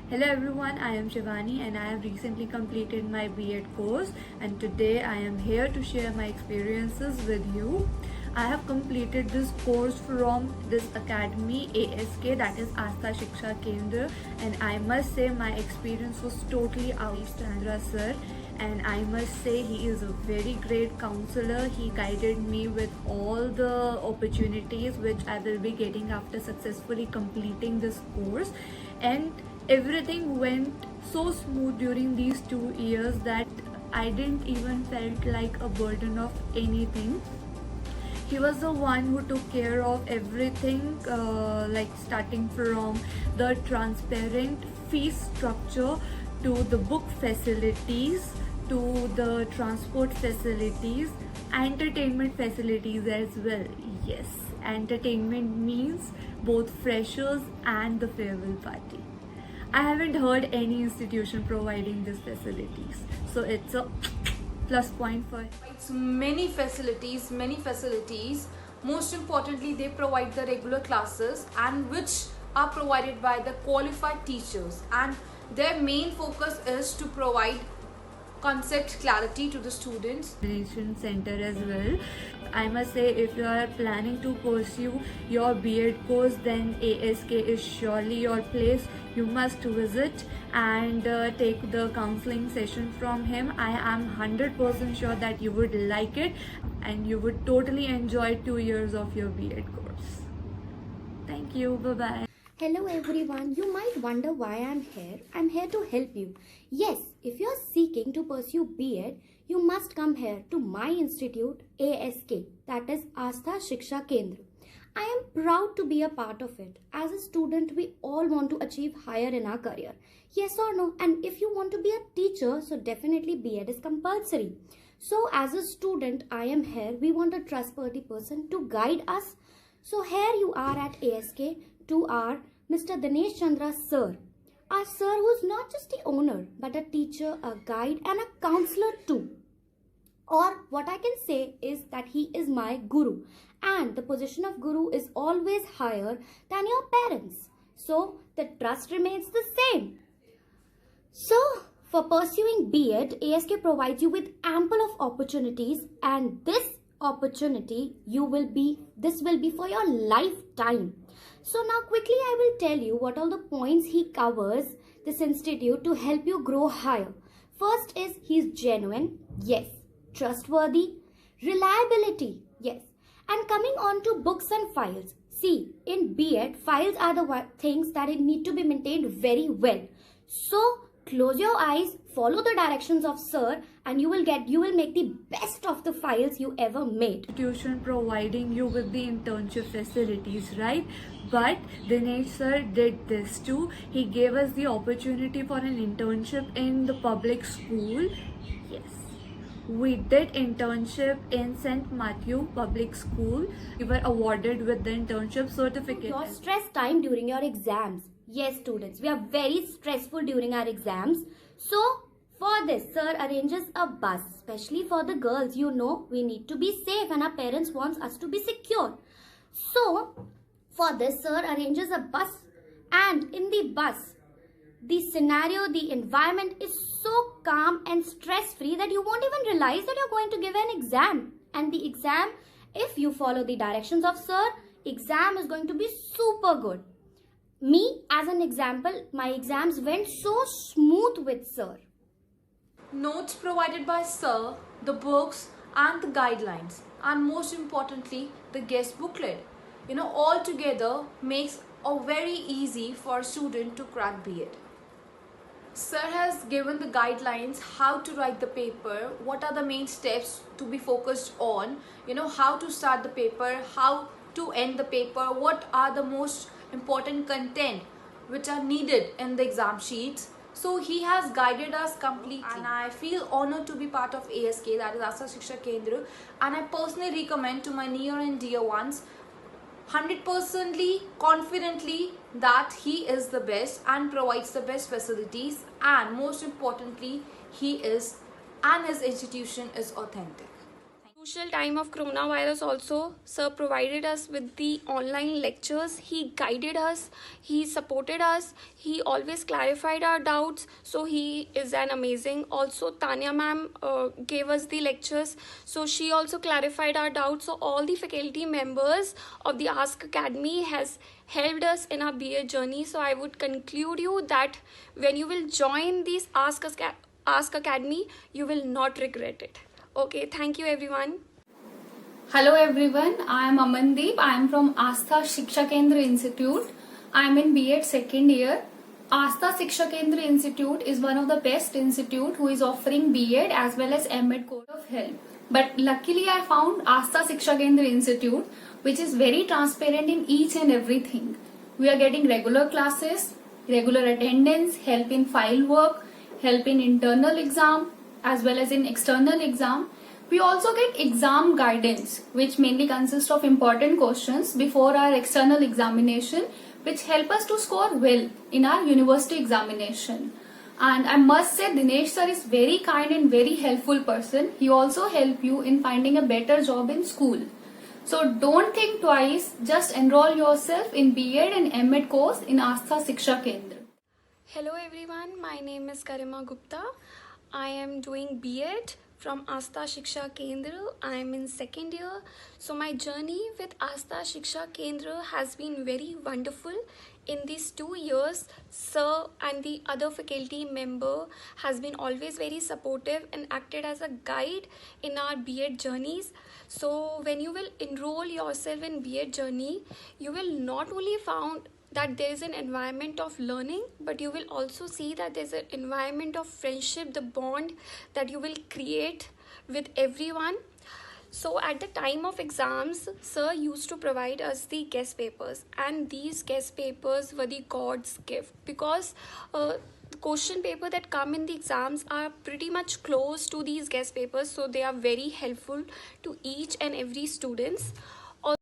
Hello everyone, I am Shivani and I have recently completed my B.Ed course, and today I am here to share my experiences with you. I have completed this course from this academy ASK, that is Astha Shiksha Kendra, and I must say my experience was totally outstanding, sir. And I must say he is a very great counselor. He guided me with all the opportunities which I will be getting after successfully completing this course, and everything went so smooth during these 2 years that I didn't even felt like a burden of anything. He was the one who took care of everything, like starting from the transparent fee structure to the book facilities to the transport facilities, entertainment facilities as well. Yes, entertainment means both freshers and the farewell party. I haven't heard any institution providing these facilities, so it's a plus point for It's many facilities. Most importantly, they provide the regular classes and which are provided by the qualified teachers, and their main focus is to provide concept clarity to the students. Examination center as well. I must say, if you are planning to pursue your B.Ed course, then ASK is surely your place. You must visit and take the counseling session from him. I am 100% sure that you would like it and you would totally enjoy 2 years of your B.Ed course. Thank you. Bye bye. Hello everyone, you might wonder why I'm here. I'm here to help you. Yes, if you're seeking to pursue B.Ed, you must come here to my institute ASK, that is Astha Shiksha Kendra. I am proud to be a part of it. As a student, we all want to achieve higher in our career. Yes or no? And if you want to be a teacher, so definitely B.Ed is compulsory. So as a student, I am here. We want a trustworthy person to guide us. So here you are at ASK to our Mr. Dinesh Chandra sir. Our sir who's not just the owner, but a teacher, a guide and a counselor too. Or what I can say is that he is my guru, and the position of guru is always higher than your parents. So the trust remains the same. So for pursuing B.Ed, ASK provides you with ample of opportunities, and this opportunity this will be for your lifetime. So now quickly I will tell you what all the points he covers this institute to help you grow higher. First is he's genuine, yes. Trustworthy, reliability, yes. And coming on to books and files. See, in B.Ed, files are the things that need to be maintained very well. So close your eyes, follow the directions of sir, and you will make the best of the files you ever made. Institution providing you with the internship facilities, right? But Dinesh sir did this too. He gave us the opportunity for an internship in the public school. Yes, we did internship in St. Matthew Public School. We were awarded with the internship certificate. Your stress time during your exams. Yes, students, we are very stressful during our exams. So, for this, sir arranges a bus, especially for the girls. You know, we need to be safe and our parents want us to be secure. So, for this, sir arranges a bus, and in the bus, the scenario, the environment is so calm and stress-free that you won't even realize that you're going to give an exam. And the exam, if you follow the directions of sir, exam is going to be super good. Me, as an example, my exams went so smooth with sir. Notes provided by sir, the books and the guidelines, and most importantly the guest booklet, all together makes a very easy for a student to crack B.Ed. Sir has given the guidelines how to write the paper, what are the main steps to be focused on, how to start the paper, how to end the paper, what are the most important content which are needed in the exam sheets. So he has guided us completely, and I feel honored to be part of ASK, that is Astha Shiksha Kendra, and I personally recommend to my near and dear ones 100% confidently that he is the best and provides the best facilities, and most importantly he is and his institution is authentic. crucial time of coronavirus also, sir provided us with the online lectures. He guided us, he supported us, he always clarified our doubts, so he is an amazing. Also Tanya ma'am gave us the lectures, so she also clarified our doubts. So all the faculty members of the Ask Academy has helped us in our BA journey. So I would conclude you that when you will join this Ask Academy, you will not regret it. Okay, thank you everyone. Hello everyone, I am Amandeep. I am from Astha Shiksha Kendra Institute. I am in B.Ed second year. Astha Shiksha Kendra Institute is one of the best institute who is offering B.Ed as well as M.Ed course of help. But luckily I found Astha Shiksha Kendra Institute, which is very transparent in each and everything. We are getting regular classes, regular attendance, help in file work, help in internal exam as well as in external exam. We also get exam guidance, which mainly consists of important questions before our external examination, which help us to score well in our university examination. And I must say Dinesh sir is very kind and very helpful person. He also help you in finding a better job in school. So don't think twice, just enroll yourself in B.Ed and M.Ed course in Astha Shiksha Kendra. Hello everyone, my name is Karima Gupta. I am doing B.Ed from Astha Shiksha Kendra. I am in second year. So my journey with Astha Shiksha Kendra has been very wonderful. In these 2 years, sir and the other faculty member has been always very supportive and acted as a guide in our B.Ed journeys. So when you will enroll yourself in B.Ed journey, you will not only found that there is an environment of learning, but you will also see that there's an environment of friendship, the bond that you will create with everyone. So at the time of exams, sir used to provide us the guest papers, and these guest papers were the God's gift, because the question paper that come in the exams are pretty much close to these guest papers, so they are very helpful to each and every students.